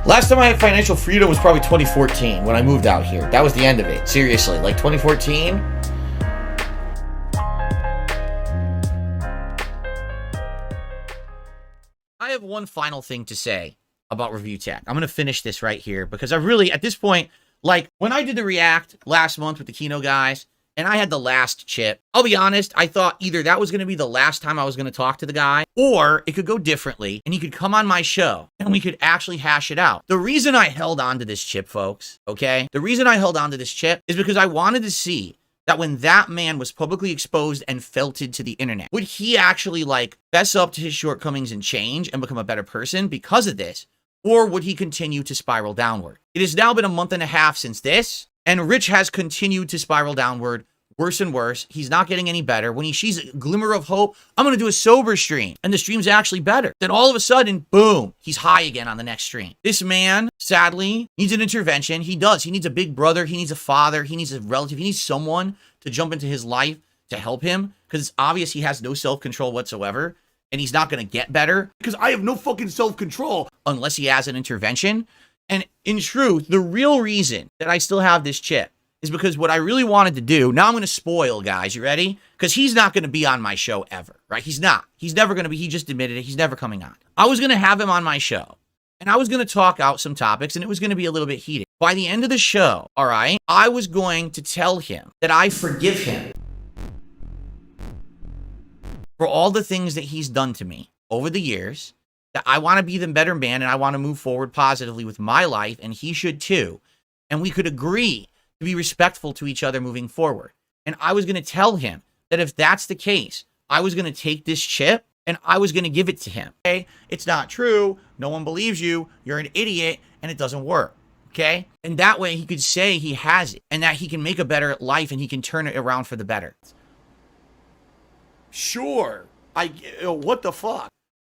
Last time I had financial freedom was probably 2014 when I moved out here. That was the end of it. Seriously, like 2014. I have one final thing to say about Review Tech. I'm going to finish this right here because I really, at this point, like when I did the React last month with the Kino guys and I had the last chip, I'll be honest, I thought either that was going to be the last time I was going to talk to the guy or it could go differently and he could come on my show and we could actually hash it out. The reason I held on to this chip, folks, okay? The reason I held on to this chip is because I wanted to see that when that man was publicly exposed and felted to the internet, would he actually like fess up to his shortcomings and change and become a better person because of this? Or would he continue to spiral downward? It has now been a month and a half since this, and Rich has continued to spiral downward worse and worse. He's not getting any better. When he sees a glimmer of hope, I'm going to do a sober stream, and the stream's actually better. Then all of a sudden, boom, he's high again on the next stream. This man, sadly, needs an intervention. He does. He needs a big brother. He needs a father. He needs a relative. He needs someone to jump into his life to help him because it's obvious he has no self-control whatsoever. And he's not going to get better because I have no fucking self-control unless he has an intervention. And in truth, the real reason that I still have this chip is because what I really wanted to do, now I'm going to spoil, guys. You ready? Because he's not going to be on my show ever, right? He's not. He's never going to be. He just admitted it. He's never coming on. I was going to have him on my show and I was going to talk out some topics and it was going to be a little bit heated. By the end of the show, all right, I was going to tell him that I forgive him for all the things that he's done to me over the years, that I want to be the better man and I want to move forward positively with my life, and he should too. And we could agree to be respectful to each other moving forward. And I was going to tell him that if that's the case, I was going to take this chip and I was going to give it to him. Okay? It's not true. No one believes you. You're an idiot and it doesn't work. Okay? And that way he could say he has it and that he can make a better life and he can turn it around for the better. Sure. What the fuck?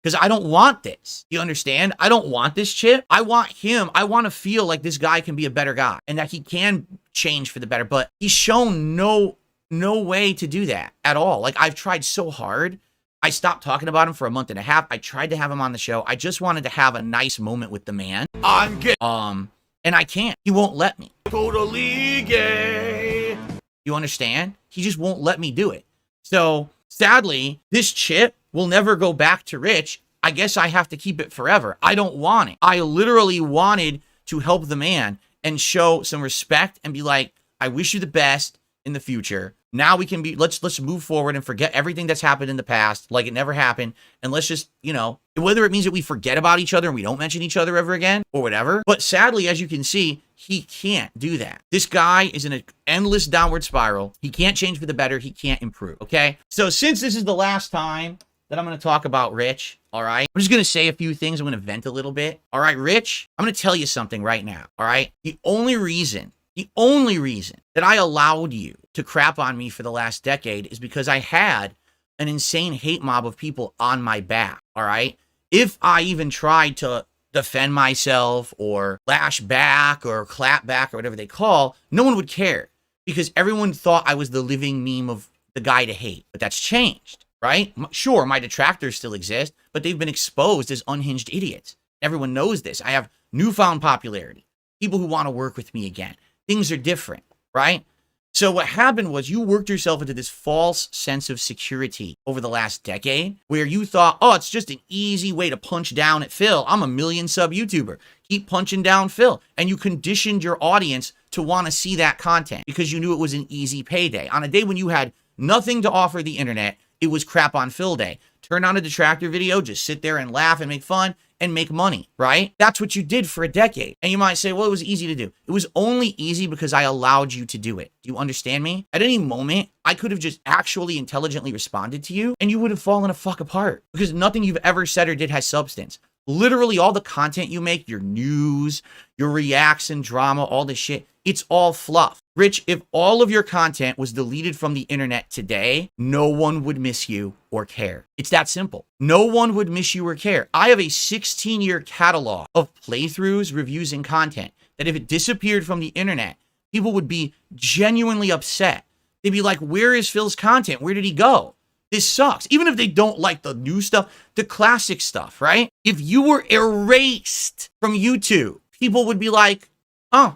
Because I don't want this. You understand? I don't want this chip. I want him. I want to feel like this guy can be a better guy and that he can change for the better. But he's shown no way to do that at all. Like I've tried so hard. I stopped talking about him for a month and a half. I tried to have him on the show. I just wanted to have a nice moment with the man. I'm gay. And I can't. He won't let me. Totally gay. You understand? He just won't let me do it. So sadly, this chip will never go back to Rich. I guess I have to keep it forever. I don't want it. I literally wanted to help the man and show some respect and be like, I wish you the best in the future. Now we can be, let's move forward and forget everything that's happened in the past, like it never happened. And let's just, you know, whether it means that we forget about each other and we don't mention each other ever again or whatever. But sadly, as you can see, he can't do that. This guy is in an endless downward spiral. He can't change for the better. He can't improve. Okay. So since this is the last time that I'm going to talk about Rich, all right, I'm just going to say a few things. I'm going to vent a little bit. All right, Rich, I'm going to tell you something right now. All right. The only reason that I allowed you to crap on me for the last decade is because I had an insane hate mob of people on my back. All right. If I even tried to defend myself or lash back or clap back or whatever they call, no one would care because everyone thought I was the living meme of the guy to hate. But that's changed, right? Sure, my detractors still exist, but they've been exposed as unhinged idiots. Everyone knows this. I have newfound popularity. People who want to work with me again. Things are different, right? So what happened was you worked yourself into this false sense of security over the last decade where you thought, oh, it's just an easy way to punch down at Phil. I'm a million sub YouTuber. Keep punching down Phil. And you conditioned your audience to want to see that content because you knew it was an easy payday. On a day when you had nothing to offer the internet, it was crap on Phil day. Turn on a detractor video, just sit there and laugh and make fun and make money, right? That's what you did for a decade. And you might say, well, it was easy to do. It was only easy because I allowed you to do it. Do you understand me? At any moment, I could have just actually intelligently responded to you and you would have fallen a fuck apart because nothing you've ever said or did has substance. Literally all the content you make, your news, your reaction, drama, all this shit, it's all fluff. Rich, if all of your content was deleted from the internet today, no one would miss you or care. It's that simple. No one would miss you or care. I have a 16-year catalog of playthroughs, reviews, and content that if it disappeared from the internet, people would be genuinely upset. They'd be like, where is Phil's content? Where did he go? This sucks. Even if they don't like the new stuff, the classic stuff, right? If you were erased from YouTube, people would be like, oh,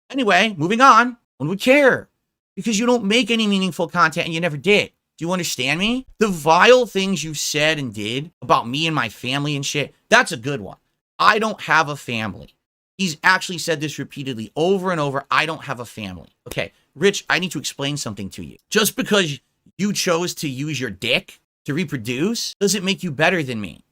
anyway, moving on. One would care because you don't make any meaningful content and you never did. Do you understand me? The vile things you said and did about me and my family and shit, that's a good one. I don't have a family. He's actually said this repeatedly over and over. I don't have a family. Okay, Rich, I need to explain something to you. Just because you chose to use your dick to reproduce doesn't make you better than me.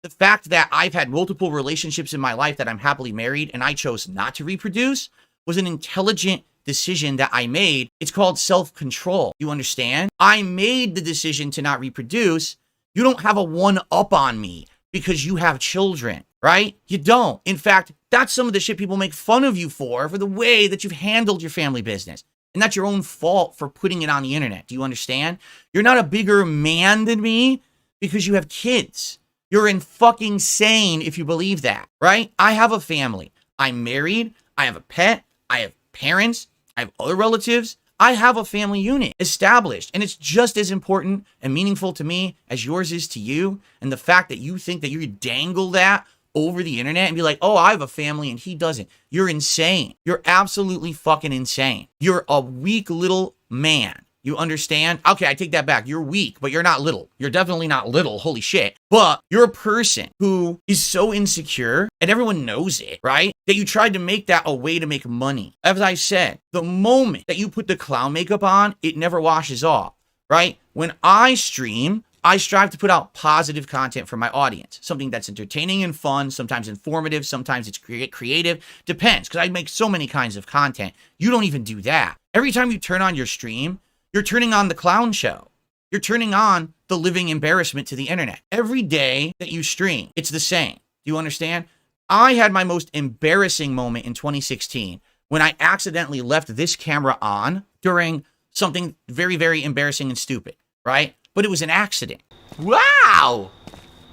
The fact that I've had multiple relationships in my life that I'm happily married and I chose not to reproduce was an intelligent decision that I made. It's called self-control. You understand? I made the decision to not reproduce. You don't have a one-up on me because you have children, right? You don't. In fact, that's some of the shit people make fun of you for the way that you've handled your family business. And that's your own fault for putting it on the internet. Do you understand? You're not a bigger man than me because you have kids. You're fucking insane if you believe that, right? I have a family. I'm married. I have a pet. I have parents. I have other relatives. I have a family unit established, and it's just as important and meaningful to me as yours is to you. And the fact that you think that you dangle that over the internet and be like, oh, I have a family and he doesn't. You're insane. You're absolutely fucking insane. You're a weak little man. You understand? Okay, I take that back. You're weak, but you're not little. You're definitely not little. Holy shit. But you're a person who is so insecure, and everyone knows it, right? That you tried to make that a way to make money. As I said, the moment that you put the clown makeup on, it never washes off, right? When I stream, I strive to put out positive content for my audience. Something that's entertaining and fun, sometimes informative, sometimes it's creative. Depends, because I make so many kinds of content. You don't even do that. Every time you turn on your stream, you're turning on the clown show. You're turning on the living embarrassment to the internet. Every day that you stream, it's the same. Do you understand? I had my most embarrassing moment in 2016 when I accidentally left this camera on during something very, very embarrassing and stupid, right? But it was an accident. Wow!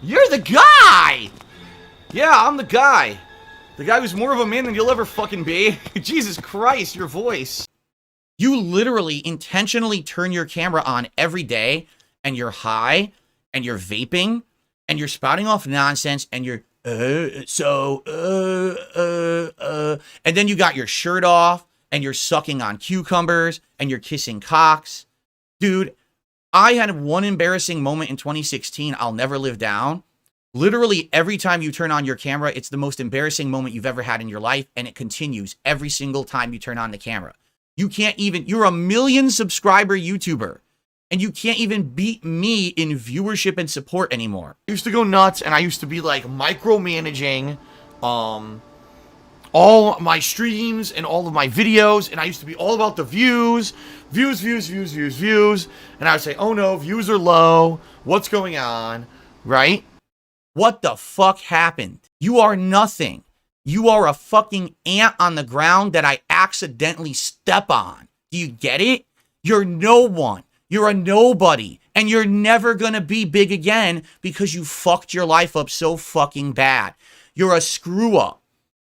You're the guy! Yeah, I'm the guy. The guy who's more of a man than you'll ever fucking be. Jesus Christ, your voice. You literally intentionally turn your camera on every day and you're high and you're vaping and you're spouting off nonsense and you're, and then you got your shirt off and you're sucking on cucumbers and you're kissing cocks. Dude, I had one embarrassing moment in 2016 I'll never live down. Literally every time you turn on your camera, it's the most embarrassing moment you've ever had in your life, and it continues every single time you turn on the camera. You can't even, you're a 1 million subscriber YouTuber, and you can't even beat me in viewership and support anymore. I used to go nuts, and I used to be like micromanaging all my streams and all of my videos, and I used to be all about the views. And I would say, oh no, views are low. What's going on? Right? What the fuck happened? You are nothing. You are a fucking ant on the ground that I accidentally step on. Do you get it? You're no one. You're a nobody. And you're never gonna be big again because you fucked your life up so fucking bad. You're a screw up.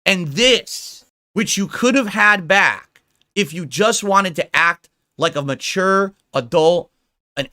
And this, which you could have had back if you just wanted to act like a mature adult,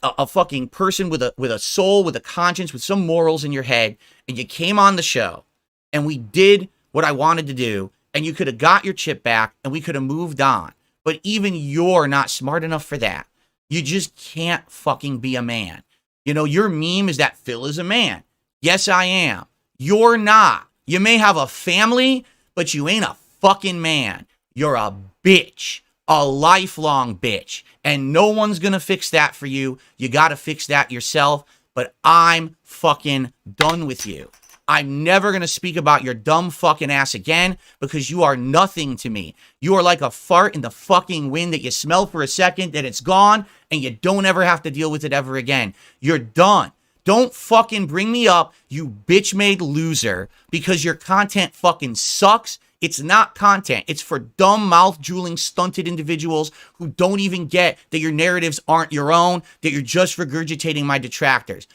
a fucking person with a soul, with a conscience, with some morals in your head, and you came on the show and we did what I wanted to do, and you could have got your chip back and we could have moved on. But even you're not smart enough for that. You just can't fucking be a man. You know, your meme is that Phil is a man. Yes, I am. You're not. You may have a family, but you ain't a fucking man. You're a bitch. A lifelong bitch. And no one's gonna fix that for you. You gotta fix that yourself. But I'm fucking done with you. I'm never going to speak about your dumb fucking ass again because you are nothing to me. You are like a fart in the fucking wind that you smell for a second, then it's gone, and you don't ever have to deal with it ever again. You're done. Don't fucking bring me up, you bitch-made loser, because your content fucking sucks. It's not content. It's for dumb, mouth-drooling, stunted individuals who don't even get that your narratives aren't your own, that you're just regurgitating my detractors.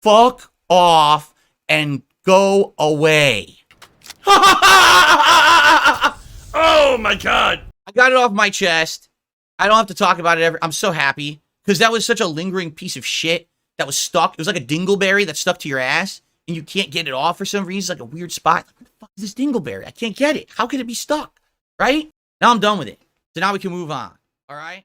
Fuck off and go away. Oh my God. I got it off my chest. I don't have to talk about it ever. I'm so happy Because that was such a lingering piece of shit that was stuck. It was like a dingleberry that stuck to your ass, and you can't get it off for some reason. It's like a weird spot. Like, what the fuck is this dingleberry? I can't get it. How could it be stuck? Right? Now I'm done with it. So now we can move on. All right?